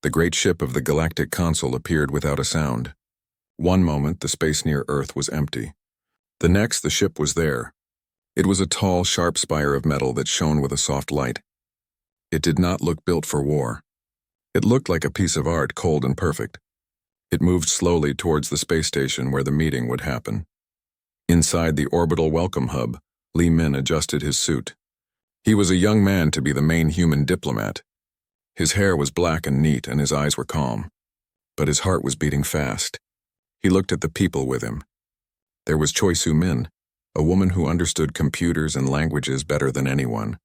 The great ship of the Galactic Consul appeared without a sound. One moment, the space near Earth was empty. The next, the ship was there. It was a tall, sharp spire of metal that shone with a soft light. It did not look built for war. It looked like a piece of art, cold and perfect. It moved slowly towards the space station where the meeting would happen. Inside the orbital welcome hub, Li Min adjusted his suit. He was a young man to be the main human diplomat. His hair was black and neat, and his eyes were calm. But his heart was beating fast. He looked at the people with him. There was Choi Su-min, a woman who understood computers and languages better than anyone.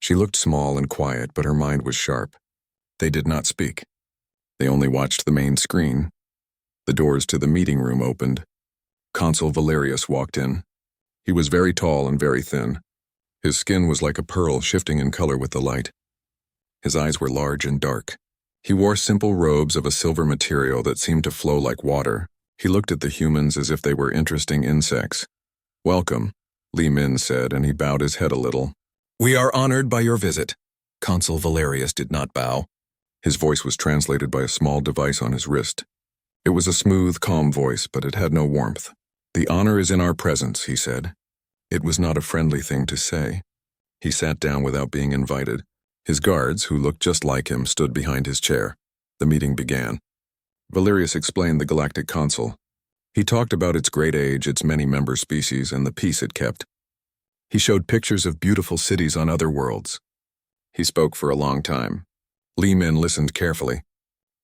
She looked small and quiet, but her mind was sharp. They did not speak. They only watched the main screen. The doors to the meeting room opened. Consul Valerius walked in. He was very tall and very thin. His skin was like a pearl, shifting in color with the light. His eyes were large and dark. He wore simple robes of a silver material that seemed to flow like water. He looked at the humans as if they were interesting insects. "Welcome," Li Min said, and he bowed his head a little. "We are honored by your visit." Consul Valerius did not bow. His voice was translated by a small device on his wrist. It was a smooth, calm voice, but it had no warmth. "The honor is in our presence," he said. It was not a friendly thing to say. He sat down without being invited. His guards, who looked just like him, stood behind his chair. The meeting began. Valerius explained the Galactic Consul. He talked about its great age, its many member species, and the peace it kept. He showed pictures of beautiful cities on other worlds. He spoke for a long time. Li Min listened carefully.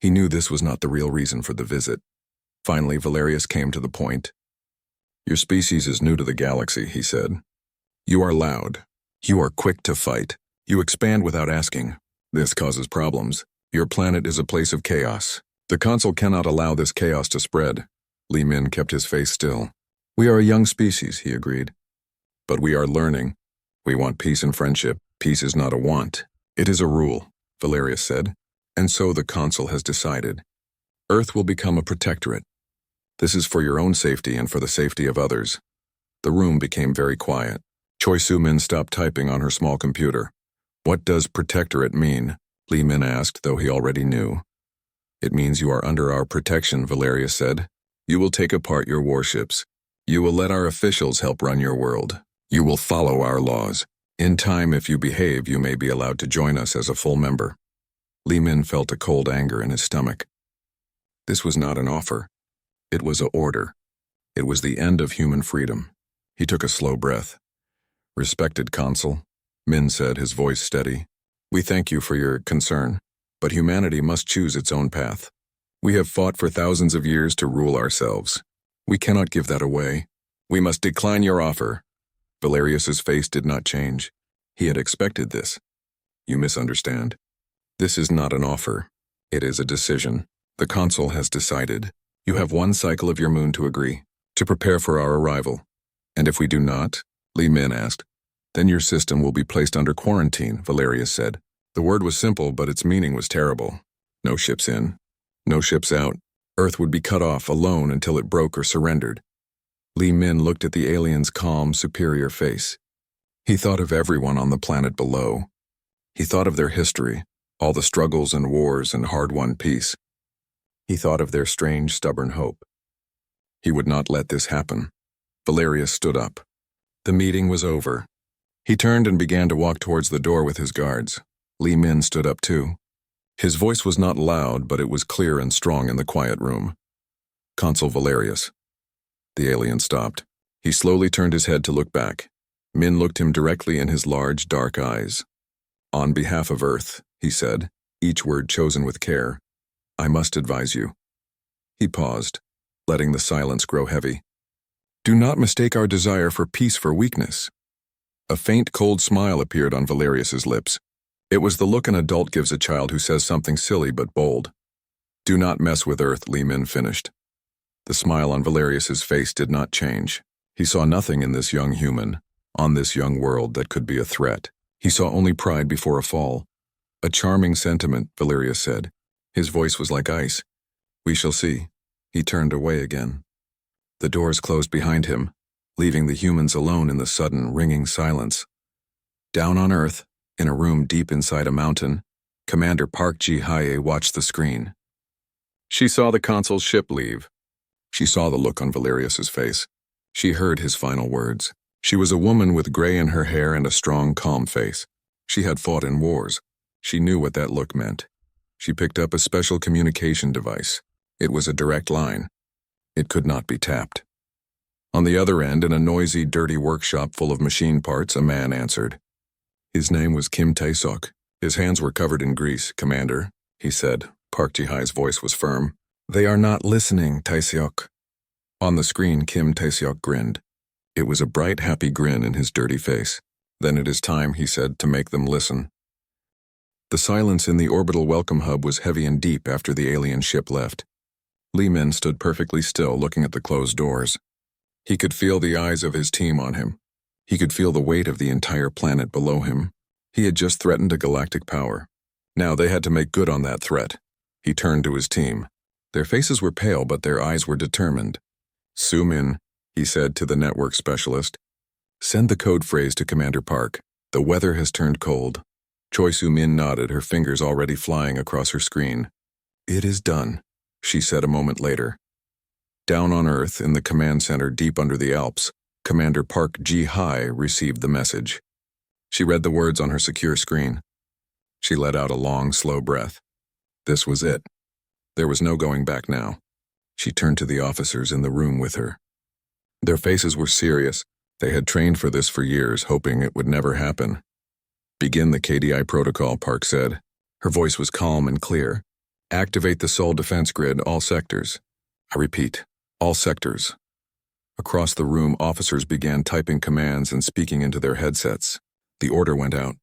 He knew this was not the real reason for the visit. Finally, Valerius came to the point. "Your species is new to the galaxy," he said. "You are loud. You are quick to fight. You expand without asking. This causes problems. Your planet is a place of chaos. The Consul cannot allow this chaos to spread." Li Min kept his face still. "We are a young species," he agreed. "But we are learning. We want peace and friendship. Peace is not a want. It is a rule," Valerius said. "And so the Consul has decided. Earth will become a protectorate. This is for your own safety and for the safety of others." The room became very quiet. Choi Su-min stopped typing on her small computer. "What does protectorate mean?" Li Min asked, though he already knew. "It means you are under our protection," Valerius said. "You will take apart your warships. You will let our officials help run your world. You will follow our laws. In time, if you behave, you may be allowed to join us as a full member." Li Min felt a cold anger in his stomach. This was not an offer. It was an order. It was the end of human freedom. He took a slow breath. "Respected Consul," Min said, his voice steady. "We thank you for your concern, but humanity must choose its own path. We have fought for thousands of years to rule ourselves. We cannot give that away. We must decline your offer." Valerius's face did not change. He had expected this. "You misunderstand. This is not an offer. It is a decision. The Consul has decided. You have one cycle of your moon to agree, to prepare for our arrival. And if we do not," Li Min asked, "then your system will be placed under quarantine," Valerius said. The word was simple, but its meaning was terrible. No ships in. No ships out. Earth would be cut off alone until it broke or surrendered. Li Min looked at the alien's calm, superior face. He thought of everyone on the planet below. He thought of their history, all the struggles and wars and hard-won peace. He thought of their strange, stubborn hope. He would not let this happen. Valerius stood up. The meeting was over. He turned and began to walk towards the door with his guards. Li Min stood up too. His voice was not loud, but it was clear and strong in the quiet room. "Consul Valerius." The alien stopped. He slowly turned his head to look back. Min looked him directly in his large, dark eyes. "On behalf of Earth," he said, each word chosen with care, "I must advise you." He paused, letting the silence grow heavy. "Do not mistake our desire for peace for weakness." A faint, cold smile appeared on Valerius's lips. It was the look an adult gives a child who says something silly but bold. "Do not mess with Earth," Li Min finished. The smile on Valerius's face did not change. He saw nothing in this young human, on this young world, that could be a threat. He saw only pride before a fall. "A charming sentiment," Valerius said. His voice was like ice. "We shall see." He turned away again. The doors closed behind him, leaving the humans alone in the sudden, ringing silence. Down on Earth, in a room deep inside a mountain, Commander Park Ji-hye watched the screen. She saw the consul's ship leave. She saw the look on Valerius's face. She heard his final words. She was a woman with gray in her hair and a strong, calm face. She had fought in wars. She knew what that look meant. She picked up a special communication device. It was a direct line. It could not be tapped. On the other end, in a noisy, dirty workshop full of machine parts, a man answered. His name was Kim Tae-seok. His hands were covered in grease. "Commander," he said. Park Ji-hye's voice was firm. "They are not listening, Tae-seok." On the screen, Kim Tae-seok grinned. It was a bright, happy grin in his dirty face. "Then it is time," he said, "to make them listen." The silence in the orbital welcome hub was heavy and deep after the alien ship left. Lee Min stood perfectly still, looking at the closed doors. He could feel the eyes of his team on him. He could feel the weight of the entire planet below him. He had just threatened a galactic power. Now they had to make good on that threat. He turned to his team. Their faces were pale, but their eyes were determined. "Soo-min," he said to the network specialist. "Send the code phrase to Commander Park. The weather has turned cold." Choi Soo-min nodded, her fingers already flying across her screen. "It is done," she said a moment later. Down on Earth, in the command center deep under the Alps, Commander Park Ji-hye received the message. She read the words on her secure screen. She let out a long, slow breath. This was it. There was no going back now. She turned to the officers in the room with her. Their faces were serious. They had trained for this for years, hoping it would never happen. "Begin the KDI protocol," Park said. Her voice was calm and clear. "Activate the Sol defense grid, all sectors. I repeat, all sectors." Across the room, officers began typing commands and speaking into their headsets. The order went out.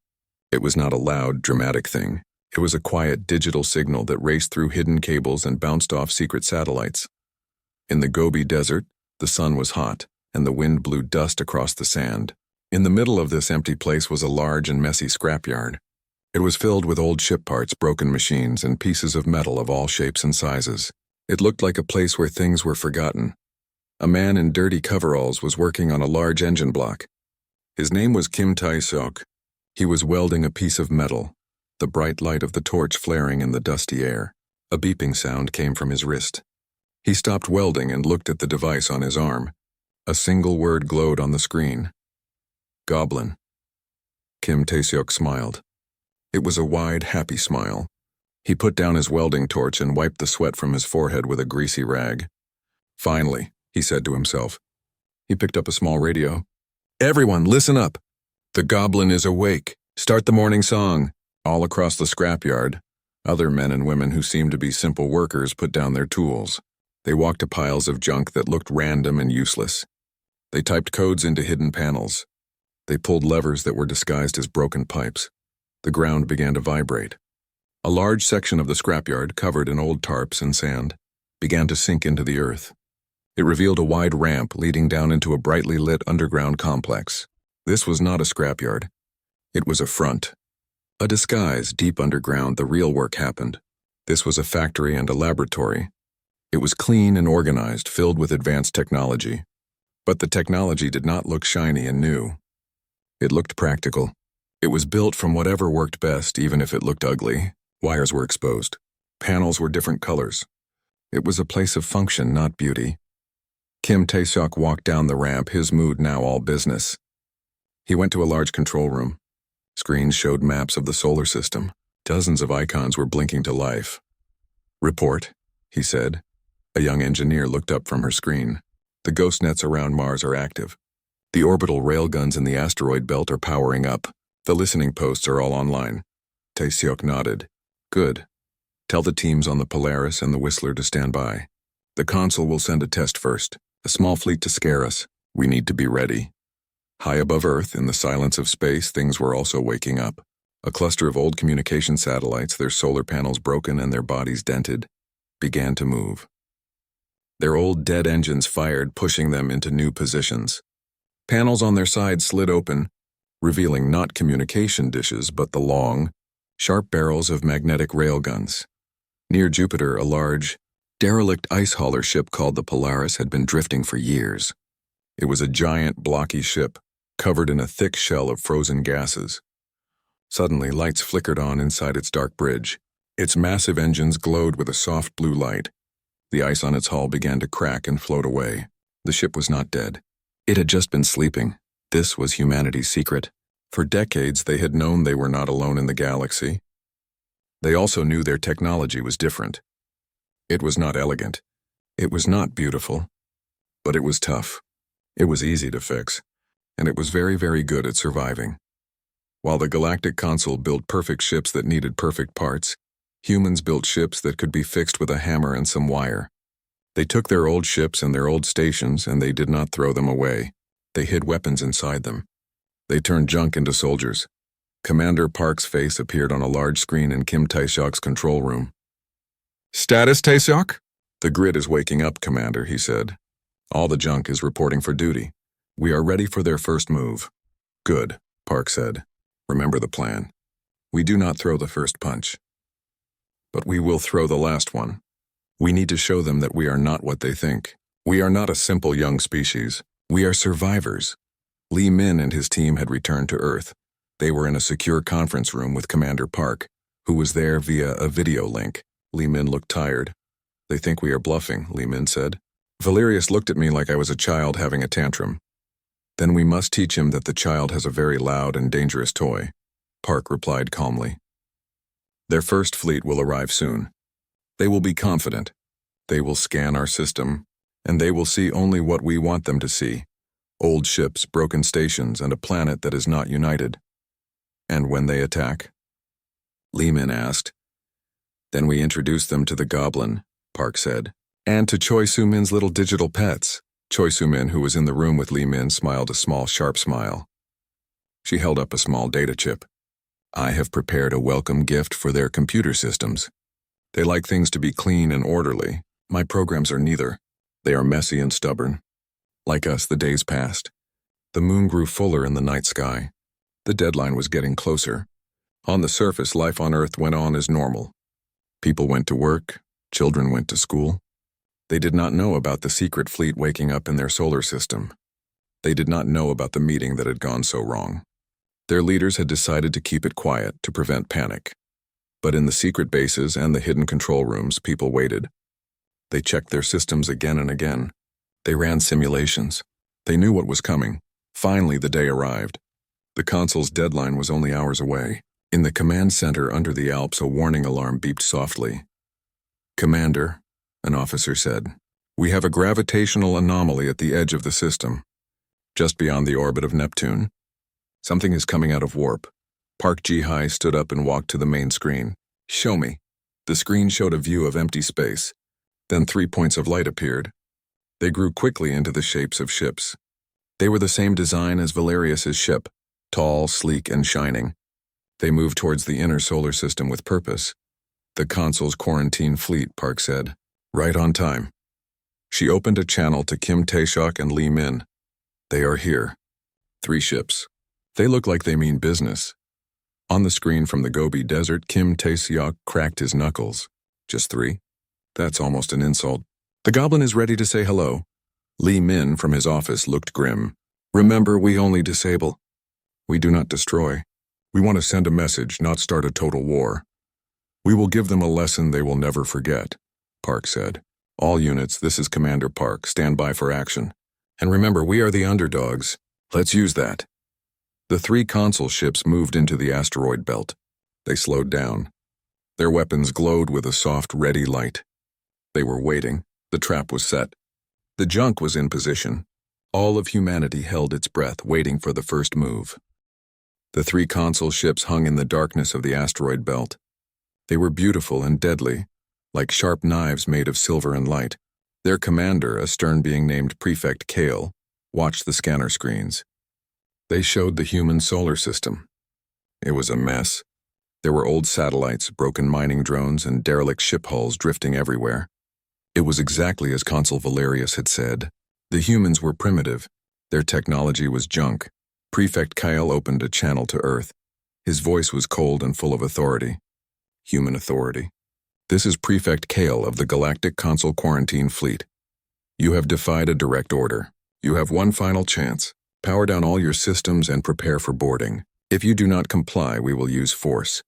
It was not a loud, dramatic thing. It was a quiet, digital signal that raced through hidden cables and bounced off secret satellites. In the Gobi Desert, the sun was hot, and the wind blew dust across the sand. In the middle of this empty place was a large and messy scrapyard. It was filled with old ship parts, broken machines, and pieces of metal of all shapes and sizes. It looked like a place where things were forgotten. A man in dirty coveralls was working on a large engine block. His name was Kim Tae-seok. He was welding a piece of metal, the bright light of the torch flaring in the dusty air. A beeping sound came from his wrist. He stopped welding and looked at the device on his arm. A single word glowed on the screen. "Goblin." Kim Tae-seok smiled. It was a wide, happy smile. He put down his welding torch and wiped the sweat from his forehead with a greasy rag. "Finally," he said to himself. He picked up a small radio. "Everyone, listen up. The Goblin is awake. Start the morning song." All across the scrapyard, other men and women who seemed to be simple workers put down their tools. They walked to piles of junk that looked random and useless. They typed codes into hidden panels. They pulled levers that were disguised as broken pipes. The ground began to vibrate. A large section of the scrapyard, covered in old tarps and sand, began to sink into the earth. It revealed a wide ramp leading down into a brightly lit underground complex. This was not a scrapyard. It was a front. A disguise deep underground. The real work happened. This was a factory and a laboratory. It was clean and organized, filled with advanced technology. But the technology did not look shiny and new. It looked practical. It was built from whatever worked best, even if it looked ugly. Wires were exposed. Panels were different colors. It was a place of function, not beauty. Kim Tae-seok walked down the ramp, his mood now all business. He went to a large control room. Screens showed maps of the solar system. Dozens of icons were blinking to life. "Report," he said. A young engineer looked up from her screen. "The ghost nets around Mars are active. The orbital railguns in the asteroid belt are powering up. The listening posts are all online." Tae-seok nodded. "Good. Tell the teams on the Polaris and the Whistler to stand by. The Consul will send a test first, a small fleet to scare us. We need to be ready." High above Earth, in the silence of space, things were also waking up. A cluster of old communication satellites, their solar panels broken and their bodies dented, began to move. Their old dead engines fired, pushing them into new positions. Panels on their sides slid open, revealing not communication dishes, but the long, sharp barrels of magnetic railguns. Near Jupiter, a large, derelict ice hauler ship called the Polaris had been drifting for years. It was a giant, blocky ship, covered in a thick shell of frozen gases. Suddenly, lights flickered on inside its dark bridge. Its massive engines glowed with a soft blue light. The ice on its hull began to crack and float away. The ship was not dead. It had just been sleeping. This was humanity's secret. For decades, they had known they were not alone in the galaxy. They also knew their technology was different. It was not elegant. It was not beautiful. But it was tough. It was easy to fix. And it was very, very good at surviving. While the Galactic Consul built perfect ships that needed perfect parts, humans built ships that could be fixed with a hammer and some wire. They took their old ships and their old stations, and they did not throw them away. They hid weapons inside them. They turned junk into soldiers. Commander Park's face appeared on a large screen in Kim Tae-seok's control room. "Status, Tae-seok?" "The grid is waking up, Commander," he said. "All the junk is reporting for duty. We are ready for their first move." "Good," Park said. "Remember the plan. We do not throw the first punch. But we will throw the last one. We need to show them that we are not what they think. We are not a simple young species. We are survivors." Lee Min and his team had returned to Earth. They were in a secure conference room with Commander Park, who was there via a video link. Lee Min looked tired. "They think we are bluffing," Lee Min said. "Valerius looked at me like I was a child having a tantrum." "Then we must teach him that the child has a very loud and dangerous toy," Park replied calmly. "Their first fleet will arrive soon. They will be confident. They will scan our system, and they will see only what we want them to see: old ships, broken stations, and a planet that is not united." "And when they attack?" Lee Min asked. "Then we introduce them to the Goblin," Park said, "and to Choi Soo-min's little digital pets." Choi Soo-min, who was in the room with Lee Min, smiled a small, sharp smile. She held up a small data chip. "I have prepared a welcome gift for their computer systems. They like things to be clean and orderly. My programs are neither. They are messy and stubborn. Like us, the days passed. The moon grew fuller in the night sky. The deadline was getting closer. On the surface, life on Earth went on as normal. People went to work. Children went to school. They did not know about the secret fleet waking up in their solar system. They did not know about the meeting that had gone so wrong. Their leaders had decided to keep it quiet to prevent panic. But in the secret bases and the hidden control rooms, people waited. They checked their systems again and again. They ran simulations. They knew what was coming. Finally, the day arrived. The consul's deadline was only hours away. In the command center under the Alps, a warning alarm beeped softly. "Commander," an officer said, "we have a gravitational anomaly at the edge of the system, just beyond the orbit of Neptune. Something is coming out of warp." Park Ji-hai stood up and walked to the main screen. "Show me." The screen showed a view of empty space. Then 3 points of light appeared. They grew quickly into the shapes of ships. They were the same design as Valerius's ship, tall, sleek, and shining. They moved towards the inner solar system with purpose. "The consul's quarantine fleet," Park said. "Right on time." She opened a channel to Kim Tae-seok and Lee Min. "They are here. 3 ships. They look like they mean business." On the screen from the Gobi Desert, Kim Tae-seok cracked his knuckles. "Just 3? That's almost an insult." "The Goblin is ready to say hello." Lee Min from his office looked grim. "Remember, we only disable. We do not destroy. We want to send a message, not start a total war. We will give them a lesson they will never forget," Park said. "All units, this is Commander Park. Stand by for action. And remember, we are the underdogs. Let's use that." The 3 consul ships moved into the asteroid belt. They slowed down. Their weapons glowed with a soft, ready light. They were waiting. The trap was set. The junk was in position. All of humanity held its breath, waiting for the first move. The 3 consul ships hung in the darkness of the asteroid belt. They were beautiful and deadly, like sharp knives made of silver and light. Their commander, a stern being named Prefect Kale, watched the scanner screens. They showed the human solar system. It was a mess. There were old satellites, broken mining drones, and derelict ship hulls drifting everywhere. It was exactly as Consul Valerius had said. The humans were primitive. Their technology was junk. Prefect Kyle opened a channel to Earth. His voice was cold and full of authority. Human authority. "This is Prefect Kale of the Galactic Consul Quarantine Fleet. You have defied a direct order. You have one final chance. Power down all your systems and prepare for boarding. If you do not comply, we will use force.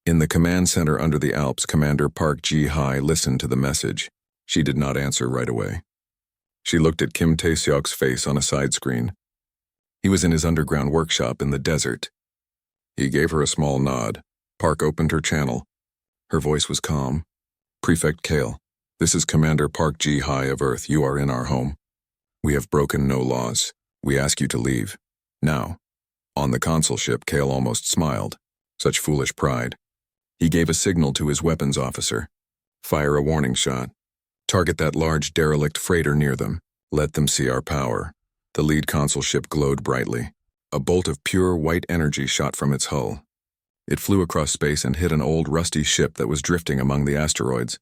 In the command center under the Alps, Commander Park Ji-hye listened to the message. She did not answer right away. She looked at Kim Tae-seok's face on a side screen. He was in his underground workshop in the desert. He gave her a small nod. Park opened her channel. Her voice was calm. Prefect Kale, this is Commander Park Ji-hye of Earth. You are in our home. We have broken no laws. We ask you to leave. Now. On the consul ship, Kale almost smiled. Such foolish pride. He gave a signal to his weapons officer. Fire a warning shot. Target that large derelict freighter near them. Let them see our power. The lead consul ship glowed brightly. A bolt of pure white energy shot from its hull. It flew across space and hit an old rusty ship that was drifting among the asteroids.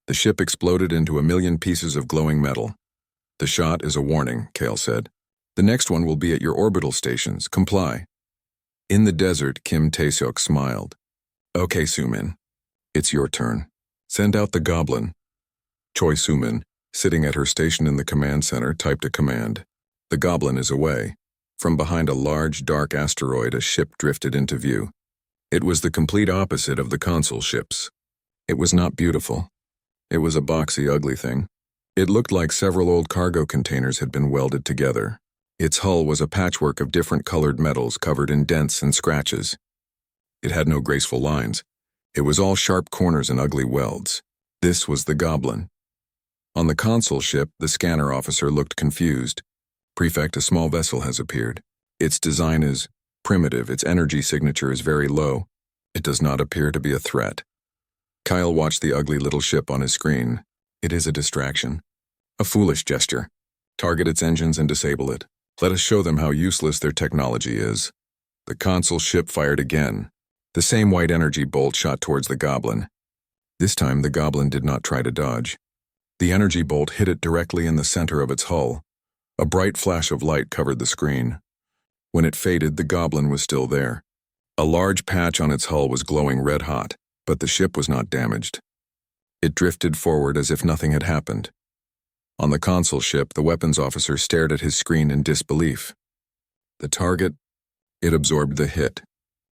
The ship exploded into 1,000,000 pieces of glowing metal. The shot is a warning, Kale said. The next one will be at your orbital stations. Comply. In the desert, Kim Tae-seok smiled. Okay, Sumin. It's your turn. Send out the goblin. Choi Sumin, sitting at her station in the command center, typed a command. The goblin is away. From behind a large, dark asteroid, a ship drifted into view. It was the complete opposite of the consul ships. It was not beautiful. It was a boxy, ugly thing. It looked like several old cargo containers had been welded together. Its hull was a patchwork of different colored metals covered in dents and scratches. It had no graceful lines. It was all sharp corners and ugly welds. This was the goblin. On the consul ship, the scanner officer looked confused. Prefect, a small vessel has appeared. Its design is primitive. Its energy signature is very low. It does not appear to be a threat. Kyle watched the ugly little ship on his screen. It is a distraction. A foolish gesture. Target its engines and disable it. Let us show them how useless their technology is. The consul ship fired again. The same white energy bolt shot towards the goblin. This time, the goblin did not try to dodge. The energy bolt hit it directly in the center of its hull. A bright flash of light covered the screen. When it faded, the goblin was still there. A large patch on its hull was glowing red-hot, but the ship was not damaged. It drifted forward as if nothing had happened. On the consul ship, the weapons officer stared at his screen in disbelief. The target, it absorbed the hit.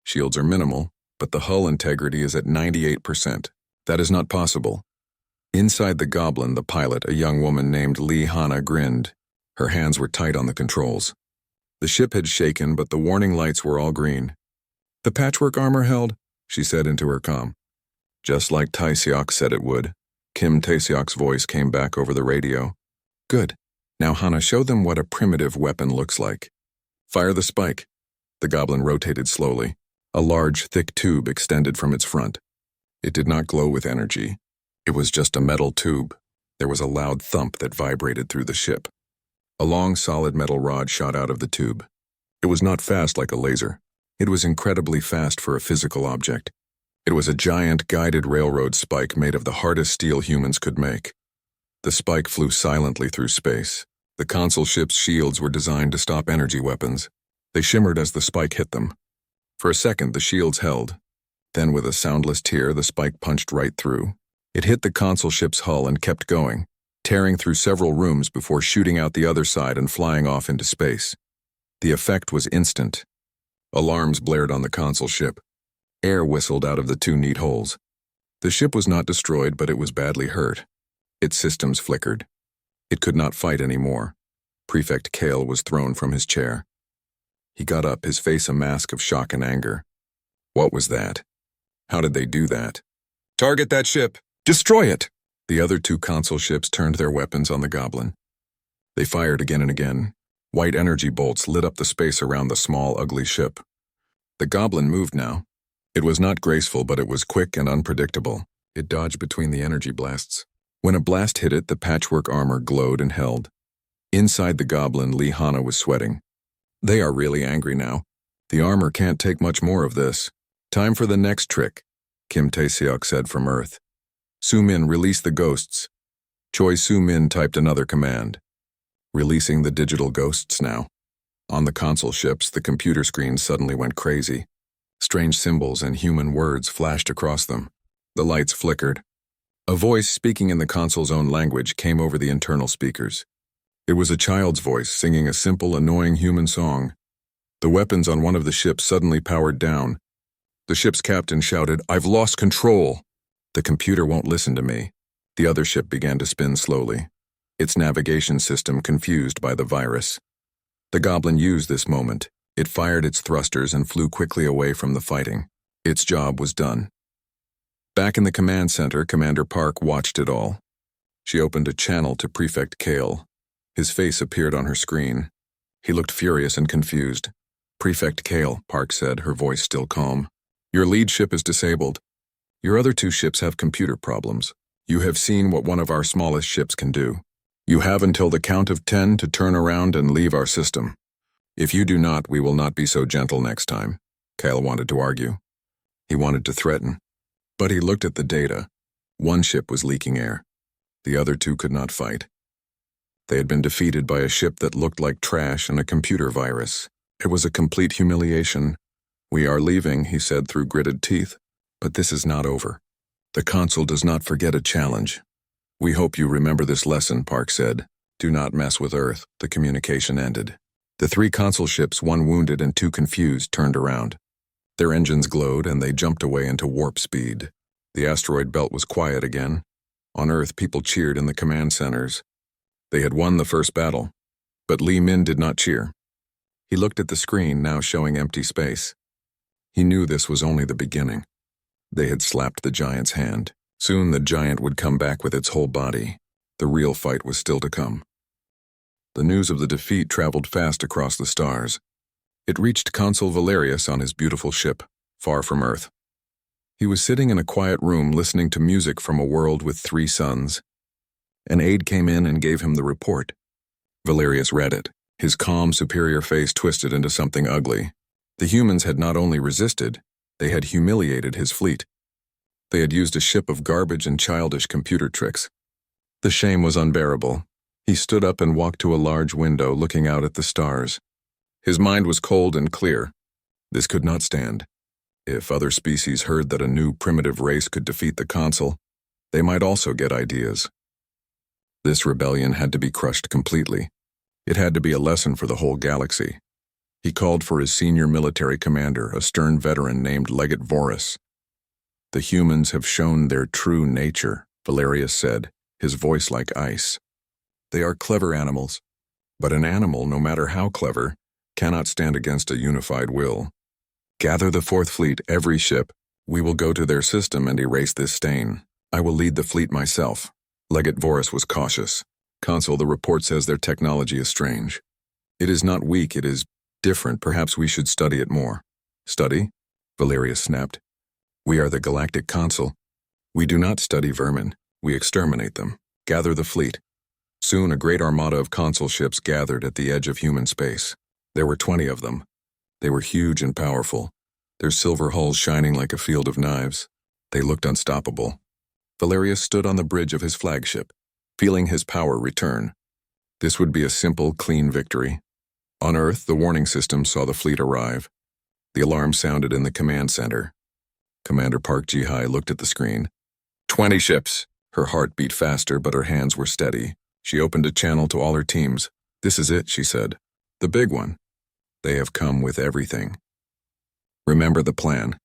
Shields are minimal, but the hull integrity is at 98%. That is not possible. Inside the goblin, the pilot, a young woman named Lee Hana, grinned. Her hands were tight on the controls. The ship had shaken, but the warning lights were all green. The patchwork armor held, she said into her comm. Just like Tae-seok said it would. Kim Tae-seok's voice came back over the radio. Good. Now, Hana, show them what a primitive weapon looks like. Fire the spike. The goblin rotated slowly. A large, thick tube extended from its front. It did not glow with energy. It was just a metal tube. There was a loud thump that vibrated through the ship. A long, solid metal rod shot out of the tube. It was not fast like a laser. It was incredibly fast for a physical object. It was a giant, guided railroad spike made of the hardest steel humans could make. The spike flew silently through space. The consul ship's shields were designed to stop energy weapons. They shimmered as the spike hit them. For a second, the shields held. Then, with a soundless tear, the spike punched right through. It hit the consul ship's hull and kept going, tearing through several rooms before shooting out the other side and flying off into space. The effect was instant. Alarms blared on the consul ship. Air whistled out of the two neat holes. The ship was not destroyed, but it was badly hurt. Its systems flickered. It could not fight anymore. Prefect Kale was thrown from his chair. He got up, his face a mask of shock and anger. What was that? How did they do that? Target that ship! Destroy it! The other two consul ships turned their weapons on the goblin. They fired again and again. White energy bolts lit up the space around the small, ugly ship. The goblin moved now. It was not graceful, but it was quick and unpredictable. It dodged between the energy blasts. When a blast hit it, the patchwork armor glowed and held. Inside the goblin, Lee Hana was sweating. They are really angry now. The armor can't take much more of this. Time for the next trick, Kim Tae-seok said from Earth. Su-min, release the ghosts. Choi Su-min typed another command. Releasing the digital ghosts now. On the consul ships, the computer screens suddenly went crazy. Strange symbols and human words flashed across them. The lights flickered. A voice speaking in the consul's own language came over the internal speakers. It was a child's voice singing a simple, annoying human song. The weapons on one of the ships suddenly powered down. The ship's captain shouted, "I've lost control." "The computer won't listen to me." The other ship began to spin slowly, its navigation system confused by the virus. The Goblin used this moment. It fired its thrusters and flew quickly away from the fighting. Its job was done. Back in the command center, Commander Park watched it all. She opened a channel to Prefect Kale. His face appeared on her screen. He looked furious and confused. "Prefect Kale," Park said, her voice still calm. "Your lead ship is disabled. Your other two ships have computer problems. You have seen what one of our smallest ships can do. You have until the count of 10 to turn around and leave our system. If you do not, we will not be so gentle next time." Kale wanted to argue. He wanted to threaten. But he looked at the data. One ship was leaking air. The other two could not fight. They had been defeated by a ship that looked like trash and a computer virus. It was a complete humiliation. "We are leaving," he said through gritted teeth. "But this is not over. The Consul does not forget a challenge." "We hope you remember this lesson," Park said. "Do not mess with Earth." The communication ended. The 3 Consul ships, 1 wounded and 2 confused, turned around. Their engines glowed and they jumped away into warp speed. The asteroid belt was quiet again. On Earth, people cheered in the command centers. They had won the first battle. But Li Min did not cheer. He looked at the screen, now showing empty space. He knew this was only the beginning. They had slapped the giant's hand. Soon the giant would come back with its whole body. The real fight was still to come. The news of the defeat traveled fast across the stars. It reached Consul Valerius on his beautiful ship, far from Earth. He was sitting in a quiet room listening to music from a world with 3 suns. An aide came in and gave him the report. Valerius read it. His calm, superior face twisted into something ugly. The humans had not only resisted, they had humiliated his fleet. They had used a ship of garbage and childish computer tricks. The shame was unbearable. He stood up and walked to a large window looking out at the stars. His mind was cold and clear. This could not stand. If other species heard that a new primitive race could defeat the Consul, they might also get ideas. This rebellion had to be crushed completely. It had to be a lesson for the whole galaxy. He called for his senior military commander, a stern veteran named Legate Vorus. "The humans have shown their true nature," Valerius said, his voice like ice. "They are clever animals. But an animal, no matter how clever, cannot stand against a unified will. Gather the 4th Fleet, every ship. We will go to their system and erase this stain. I will lead the fleet myself." Legate Vorus was cautious. "Consul, the report says their technology is strange. It is not weak, it is different. Perhaps we should study it more." "Study?" Valerius snapped. "We are the Galactic Consul. We do not study vermin. We exterminate them. Gather the fleet." Soon a great armada of Consul ships gathered at the edge of human space. There were 20 of them. They were huge and powerful, their silver hulls shining like a field of knives. They looked unstoppable. Valerius stood on the bridge of his flagship, feeling his power return. This would be a simple, clean victory. On Earth, the warning system saw the fleet arrive. The alarm sounded in the command center. Commander Park Ji-hai looked at the screen. 20 ships. Her heart beat faster, but her hands were steady. She opened a channel to all her teams. "This is it," she said. "The big one. They have come with everything. Remember the plan.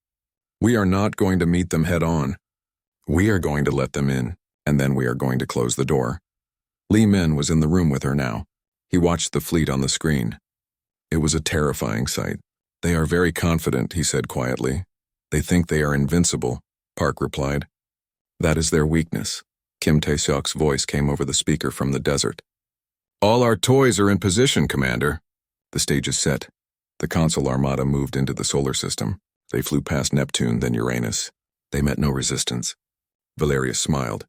We are not going to meet them head on. We are going to let them in, and then we are going to close the door." Li Min was in the room with her now. He watched the fleet on the screen. It was a terrifying sight. "They are very confident," he said quietly. "They think they are invincible," Park replied. "That is their weakness." Kim Tae-seok's voice came over the speaker from the desert. "All our toys are in position, Commander." The stage is set. The Consul Armada moved into the solar system. They flew past Neptune, then Uranus. They met no resistance. Valerius smiled.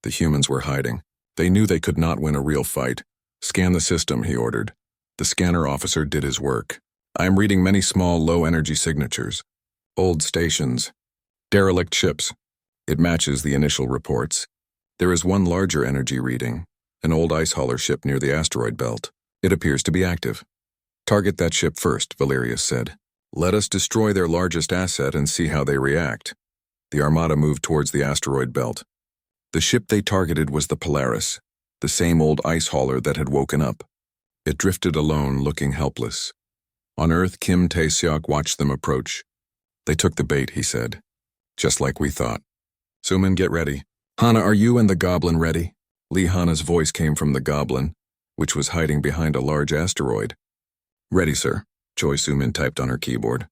The humans were hiding. They knew they could not win a real fight. "Scan the system," he ordered. The scanner officer did his work. "I am reading many small, low-energy signatures. Old stations. Derelict ships. It matches the initial reports. There is one larger energy reading, an old ice hauler ship near the asteroid belt. It appears to be active." "Target that ship first," Valerius said. "Let us destroy their largest asset and see how they react." The Armada moved towards the asteroid belt. The ship they targeted was the Polaris, the same old ice hauler that had woken up. It drifted alone, looking helpless. On Earth, Kim Tae-seok watched them approach. They took the bait, he said. Just like we thought. Sumin, get ready. Hana, are you and the goblin ready? Lee Hana's voice came from the goblin, which was hiding behind a large asteroid. Ready, sir, Choi Sumin typed on her keyboard.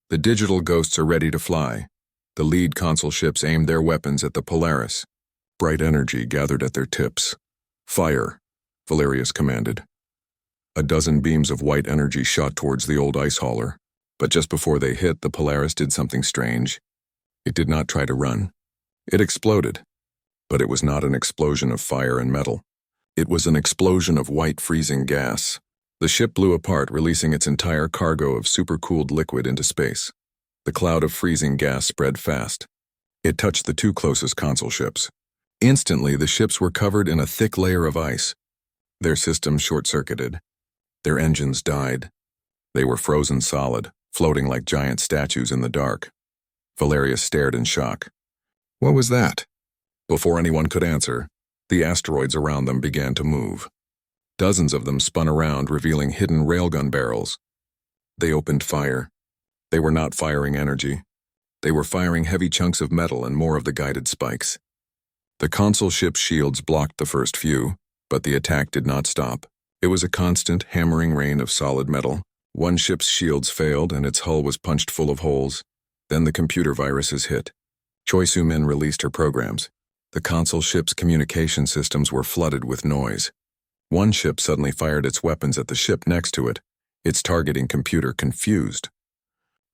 The digital ghosts are ready to fly. The lead consul ships aimed their weapons at the Polaris. Bright energy gathered at their tips. Fire, Valerius commanded. A dozen beams of white energy shot towards the old ice hauler, but just before they hit, the Polaris did something strange. It did not try to run. It exploded, but it was not an explosion of fire and metal. It was an explosion of white freezing gas. The ship blew apart, releasing its entire cargo of supercooled liquid into space. The cloud of freezing gas spread fast. It touched the two closest consul ships. Instantly, the ships were covered in a thick layer of ice. Their systems short-circuited. Their engines died. They were frozen solid, floating like giant statues in the dark. Valerius stared in shock. What was that? Before anyone could answer, the asteroids around them began to move. Dozens of them spun around, revealing hidden railgun barrels. They opened fire. They were not firing energy. They were firing heavy chunks of metal and more of the guided spikes. The consul ship's shields blocked the first few, but the attack did not stop. It was a constant, hammering rain of solid metal. One ship's shields failed and its hull was punched full of holes. Then the computer viruses hit. Choi Soo-min released her programs. The consul ship's communication systems were flooded with noise. One ship suddenly fired its weapons at the ship next to it, its targeting computer confused.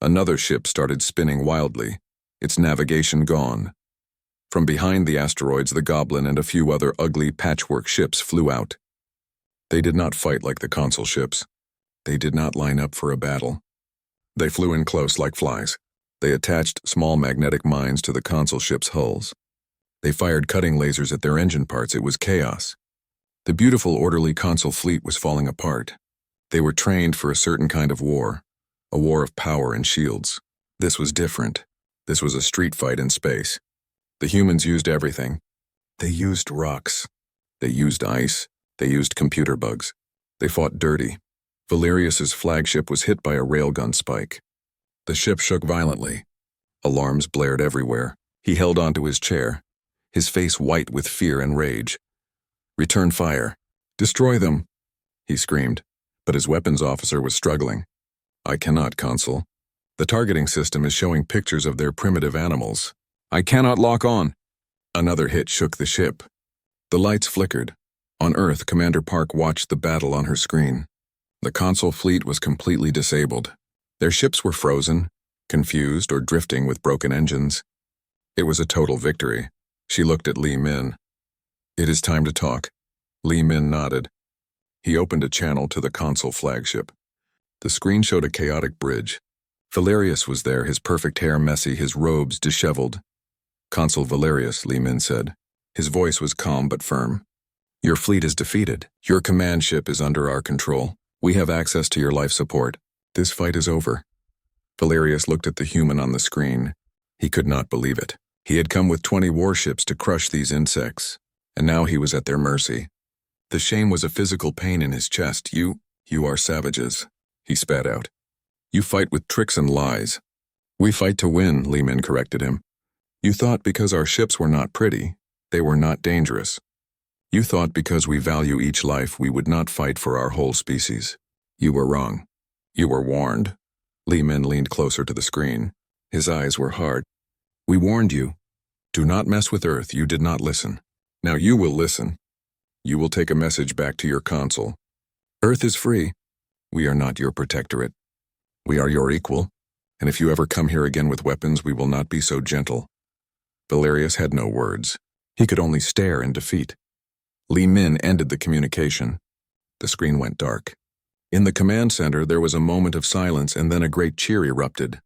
Another ship started spinning wildly, its navigation gone. From behind the asteroids, the Goblin and a few other ugly patchwork ships flew out. They did not fight like the consul ships. They did not line up for a battle. They flew in close like flies. They attached small magnetic mines to the consul ships' hulls. They fired cutting lasers at their engine parts. It was chaos. The beautiful, orderly consul fleet was falling apart. They were trained for a certain kind of war, a war of power and shields. This was different. This was a street fight in space. The humans used everything. They used rocks. They used ice. They used computer bugs. They fought dirty. Valerius's flagship was hit by a railgun spike. The ship shook violently. Alarms blared everywhere. He held onto his chair, his face white with fear and rage. Return fire. Destroy them, he screamed, but his weapons officer was struggling. I cannot, Consul. The targeting system is showing pictures of their primitive animals. I cannot lock on. Another hit shook the ship. The lights flickered. On Earth, Commander Park watched the battle on her screen. The consul fleet was completely disabled. Their ships were frozen, confused, or drifting with broken engines. It was a total victory. She looked at Lee Min. It is time to talk. Lee Min nodded. He opened a channel to the consul flagship. The screen showed a chaotic bridge. Valerius was there, his perfect hair messy, his robes disheveled. Consul Valerius, Lee Min said. His voice was calm but firm. Your fleet is defeated. Your command ship is under our control. We have access to your life support. This fight is over. Valerius looked at the human on the screen. He could not believe it. He had come with 20 warships to crush these insects, and now he was at their mercy. The shame was a physical pain in his chest. You are savages, he spat out. You fight with tricks and lies. We fight to win, Lee Min corrected him. You thought because our ships were not pretty, they were not dangerous. You thought because we value each life, we would not fight for our whole species. You were wrong. You were warned. Lee Min leaned closer to the screen. His eyes were hard. We warned you. Do not mess with Earth. You did not listen. Now you will listen. You will take a message back to your consul. Earth is free. We are not your protectorate. We are your equal. And if you ever come here again with weapons, we will not be so gentle. Valerius had no words. He could only stare in defeat. Lee Min ended the communication. The screen went dark. In the command center, there was a moment of silence, and then a great cheer erupted.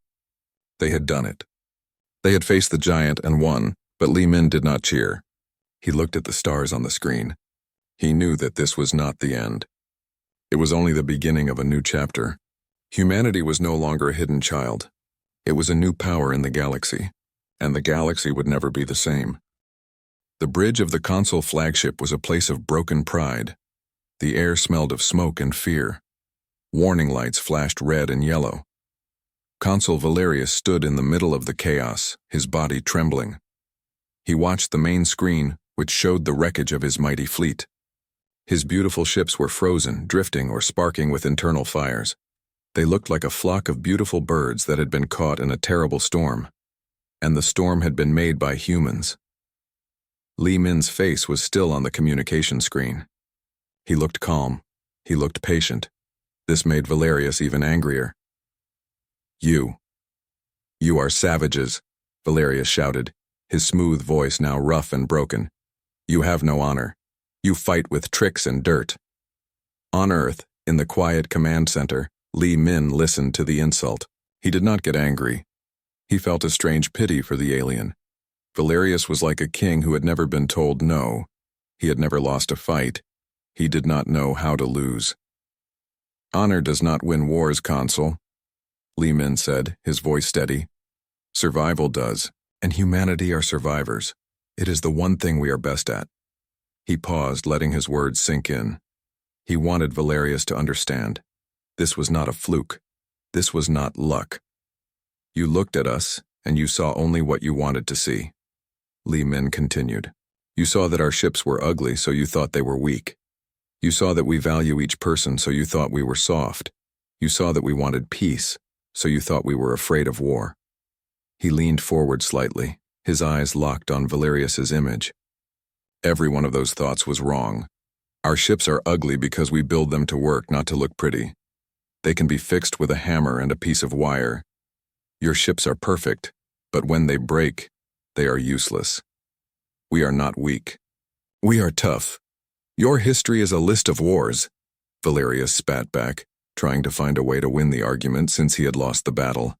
They had done it. They had faced the giant and won, but Lee Min did not cheer. He looked at the stars on the screen. He knew that this was not the end. It was only the beginning of a new chapter. Humanity was no longer a hidden child. It was a new power in the galaxy, and the galaxy would never be the same. The bridge of the consul flagship was a place of broken pride. The air smelled of smoke and fear. Warning lights flashed red and yellow. Consul Valerius stood in the middle of the chaos, his body trembling. He watched the main screen, which showed the wreckage of his mighty fleet. His beautiful ships were frozen, drifting, or sparking with internal fires. They looked like a flock of beautiful birds that had been caught in a terrible storm. And the storm had been made by humans. Li Min's face was still on the communication screen. He looked calm. He looked patient. This made Valerius even angrier. You are savages, Valerius shouted, his smooth voice now rough and broken. You have no honor. You fight with tricks and dirt. On Earth, in the quiet command center, Li Min listened to the insult. He did not get angry. He felt a strange pity for the alien. Valerius was like a king who had never been told no. He had never lost a fight. He did not know how to lose. Honor does not win wars, Consul, Li Min said, his voice steady. Survival does, and humanity are survivors. It is the one thing we are best at. He paused, letting his words sink in. He wanted Valerius to understand. This was not a fluke. This was not luck. You looked at us, and you saw only what you wanted to see. Li Min continued. You saw that our ships were ugly, so you thought they were weak. You saw that we value each person, so you thought we were soft. You saw that we wanted peace, so you thought we were afraid of war. He leaned forward slightly, his eyes locked on Valerius's image. Every one of those thoughts was wrong. Our ships are ugly because we build them to work, not to look pretty. They can be fixed with a hammer and a piece of wire. Your ships are perfect, but when they break, they are useless. We are not weak. We are tough. Your history is a list of wars, Valerius spat back, trying to find a way to win the argument since he had lost the battle.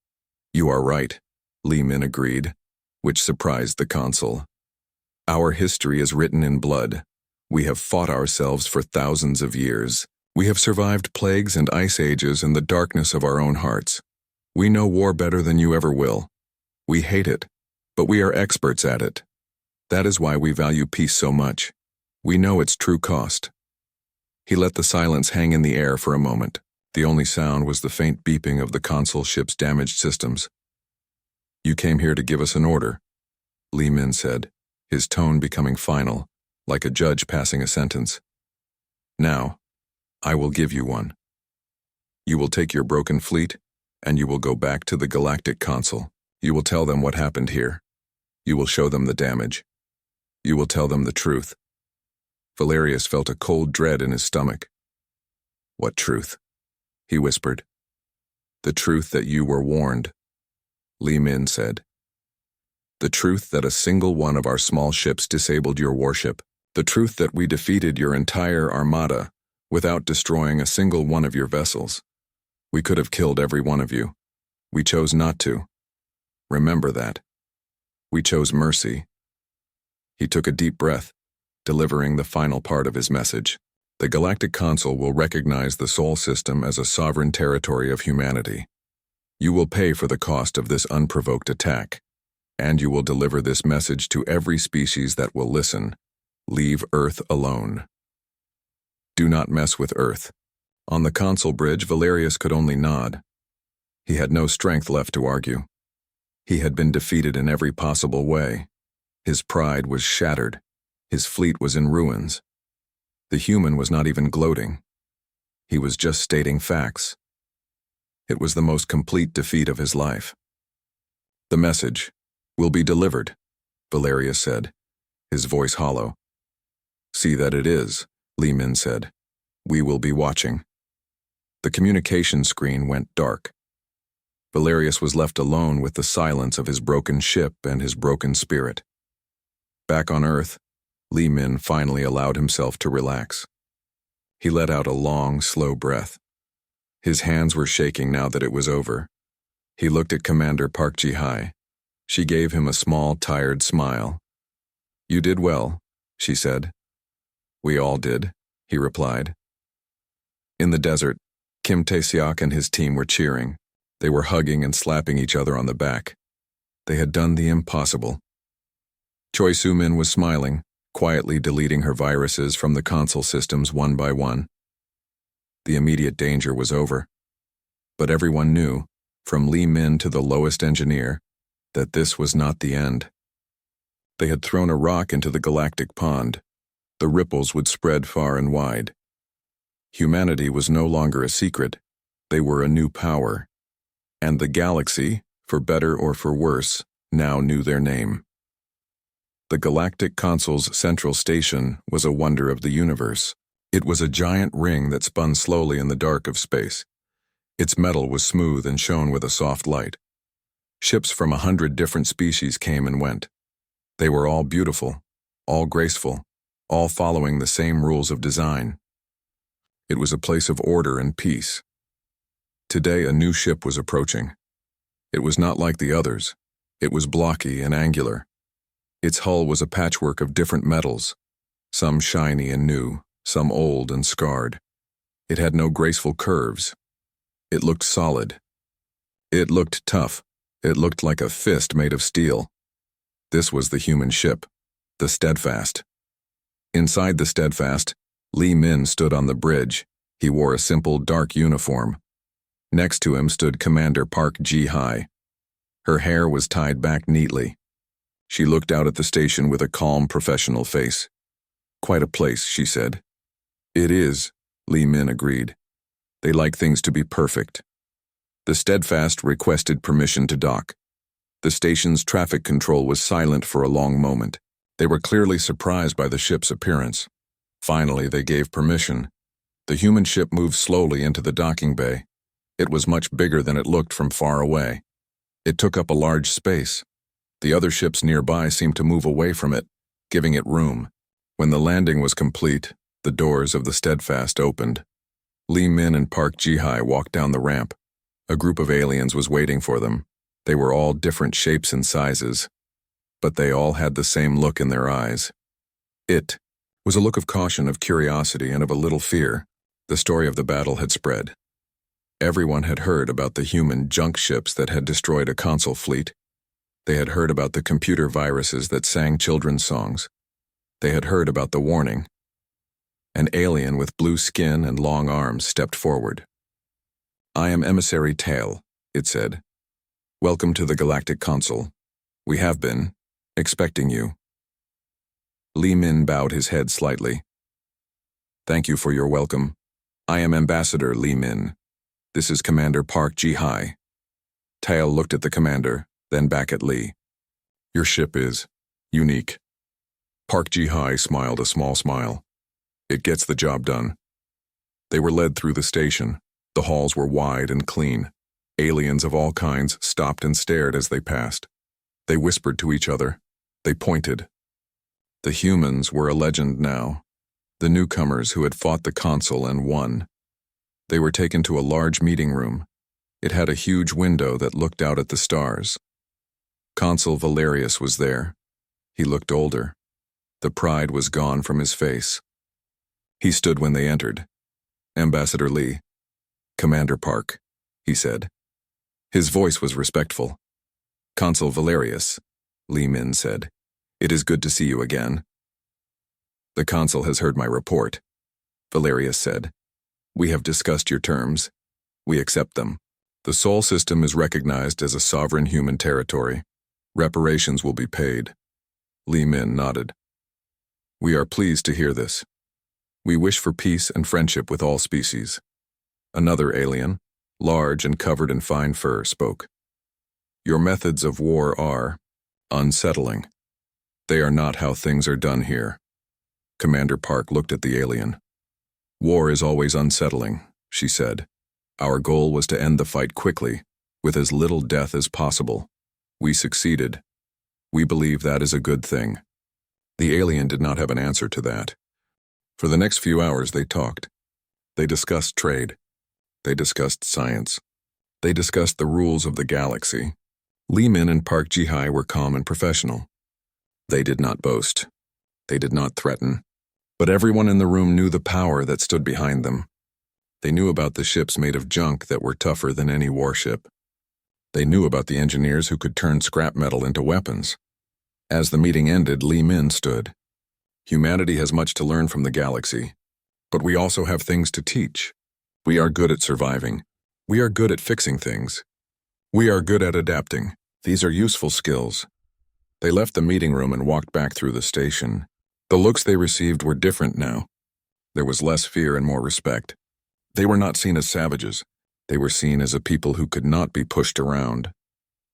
You are right, Li Min agreed, which surprised the consul. Our history is written in blood. We have fought ourselves for thousands of years. We have survived plagues and ice ages in the darkness of our own hearts. We know war better than you ever will. We hate it, but we are experts at it. That is why we value peace so much. We know its true cost. He let the silence hang in the air for a moment. The only sound was the faint beeping of the consul ship's damaged systems. You came here to give us an order, Li Min said, his tone becoming final, like a judge passing a sentence. Now, I will give you one. You will take your broken fleet, and you will go back to the Galactic Consul. You will tell them what happened here. You will show them the damage. You will tell them the truth. Valerius felt a cold dread in his stomach. What truth? He whispered. The truth that you were warned, Li Min said. The truth that a single one of our small ships disabled your warship. The truth that we defeated your entire armada without destroying a single one of your vessels. We could have killed every one of you. We chose not to. Remember that. We chose mercy. He took a deep breath, delivering the final part of his message. The Galactic Consul will recognize the Sol system as a sovereign territory of humanity. You will pay for the cost of this unprovoked attack, and you will deliver this message to every species that will listen. Leave Earth alone. Do not mess with Earth. On the Consul bridge, Valerius could only nod. He had no strength left to argue. He had been defeated in every possible way. His pride was shattered. His fleet was in ruins. The human was not even gloating. He was just stating facts. It was the most complete defeat of his life. The message will be delivered, Valerius said, his voice hollow. See that it is, Li Min said. We will be watching. The communication screen went dark. Valerius was left alone with the silence of his broken ship and his broken spirit. Back on Earth, Li Min finally allowed himself to relax. He let out a long, slow breath. His hands were shaking now that it was over. He looked at Commander Park Ji-hai. She gave him a small, tired smile. You did well, she said. We all did, he replied. In the desert, Kim Tae-seok and his team were cheering. They were hugging and slapping each other on the back. They had done the impossible. Choi Soo-min was smiling, quietly deleting her viruses from the console systems one by one. The immediate danger was over. But everyone knew, from Li Min to the lowest engineer, that this was not the end. They had thrown a rock into the galactic pond. The ripples would spread far and wide. Humanity was no longer a secret. They were a new power. And the galaxy, for better or for worse, now knew their name. The Galactic Consul's central station was a wonder of the universe. It was a giant ring that spun slowly in the dark of space. Its metal was smooth and shone with a soft light. Ships from 100 different species came and went. They were all beautiful, all graceful, all following the same rules of design. It was a place of order and peace. Today a new ship was approaching. It was not like the others. It was blocky and angular. Its hull was a patchwork of different metals, some shiny and new, some old and scarred. It had no graceful curves. It looked solid. It looked tough. It looked like a fist made of steel. This was the human ship, the Steadfast. Inside the Steadfast, Li Min stood on the bridge. He wore a simple dark uniform. Next to him stood Commander Park Ji-hai. Her hair was tied back neatly. She looked out at the station with a calm, professional face. "Quite a place," she said. "It is," Li Min agreed. "They like things to be perfect." The Steadfast requested permission to dock. The station's traffic control was silent for a long moment. They were clearly surprised by the ship's appearance. Finally, they gave permission. The human ship moved slowly into the docking bay. It was much bigger than it looked from far away. It took up a large space. The other ships nearby seemed to move away from it, giving it room. When the landing was complete, the doors of the Steadfast opened. Li Min and Park Ji-hai walked down the ramp. A group of aliens was waiting for them. They were all different shapes and sizes, but they all had the same look in their eyes. It was a look of caution, of curiosity, and of a little fear. The story of the battle had spread. Everyone had heard about the human junk ships that had destroyed a consul fleet. They had heard about the computer viruses that sang children's songs. They had heard about the warning. An alien with blue skin and long arms stepped forward. "I am Emissary Tail," it said. "Welcome to the Galactic Consul. We have been expecting you." Li Min bowed his head slightly. "Thank you for your welcome. I am Ambassador Li Min. This is Commander Park Ji-hai." Tail looked at the commander, then back at Li. "Your ship is unique." Park Ji-hai smiled a small smile. "It gets the job done." They were led through the station. The halls were wide and clean. Aliens of all kinds stopped and stared as they passed. They whispered to each other. They pointed. The humans were a legend now. The newcomers who had fought the consul and won. They were taken to a large meeting room. It had a huge window that looked out at the stars. Consul Valerius was there. He looked older. The pride was gone from his face. He stood when they entered. "Ambassador Li." "Commander Park," he said. His voice was respectful. "Consul Valerius," Li Min said. "It is good to see you again." "The consul has heard my report," Valerius said. "We have discussed your terms. We accept them. The Sol system is recognized as a sovereign human territory. Reparations will be paid." Li Min nodded. "We are pleased to hear this. We wish for peace and friendship with all species." Another alien, large and covered in fine fur, spoke. "Your methods of war are unsettling. They are not how things are done here." Commander Park looked at the alien. "War is always unsettling," she said. "Our goal was to end the fight quickly, with as little death as possible. We succeeded. We believe that is a good thing." The alien did not have an answer to that. For the next few hours they talked. They discussed trade. They discussed science. They discussed the rules of the galaxy. Li Min and Park Ji-hai were calm and professional. They did not boast. They did not threaten. But everyone in the room knew the power that stood behind them. They knew about the ships made of junk that were tougher than any warship. They knew about the engineers who could turn scrap metal into weapons. As the meeting ended, Li Min stood. "Humanity has much to learn from the galaxy, but we also have things to teach. We are good at surviving. We are good at fixing things. We are good at adapting. These are useful skills. They left the meeting room and walked back through the station. The looks they received were different now. There was less fear and more respect. They were not seen as savages. They were seen as a people who could not be pushed around.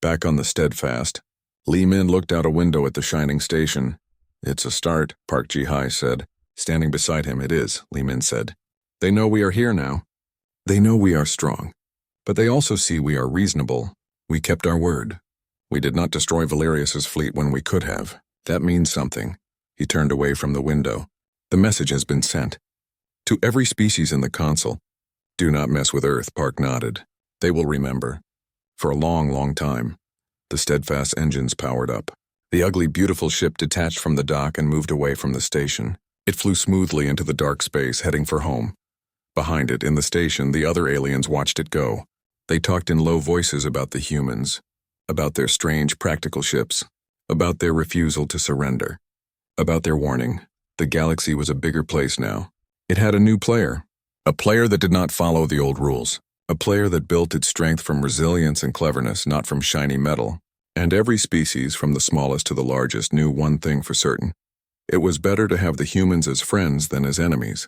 Back on the Steadfast, Li Min looked out a window at the shining station. "It's a start," Park Ji-hai said. Standing beside him, "It is," Li Min said. "They know we are here now. They know we are strong. But they also see we are reasonable. We kept our word. We did not destroy Valerius's fleet when we could have. That means something." He turned away from the window. "The message has been sent. To every species in the Consul. Do not mess with Earth," Park nodded. "They will remember." For a long, long time, the Steadfast engines powered up. The ugly, beautiful ship detached from the dock and moved away from the station. It flew smoothly into the dark space, heading for home. Behind it, in the station, the other aliens watched it go. They talked in low voices about the humans, about their strange practical ships, about their refusal to surrender, about their warning. The galaxy was a bigger place now. It had a new player, a player that did not follow the old rules, a player that built its strength from resilience and cleverness, not from shiny metal. And every species, from the smallest to the largest, knew one thing for certain. It was better to have the humans as friends than as enemies.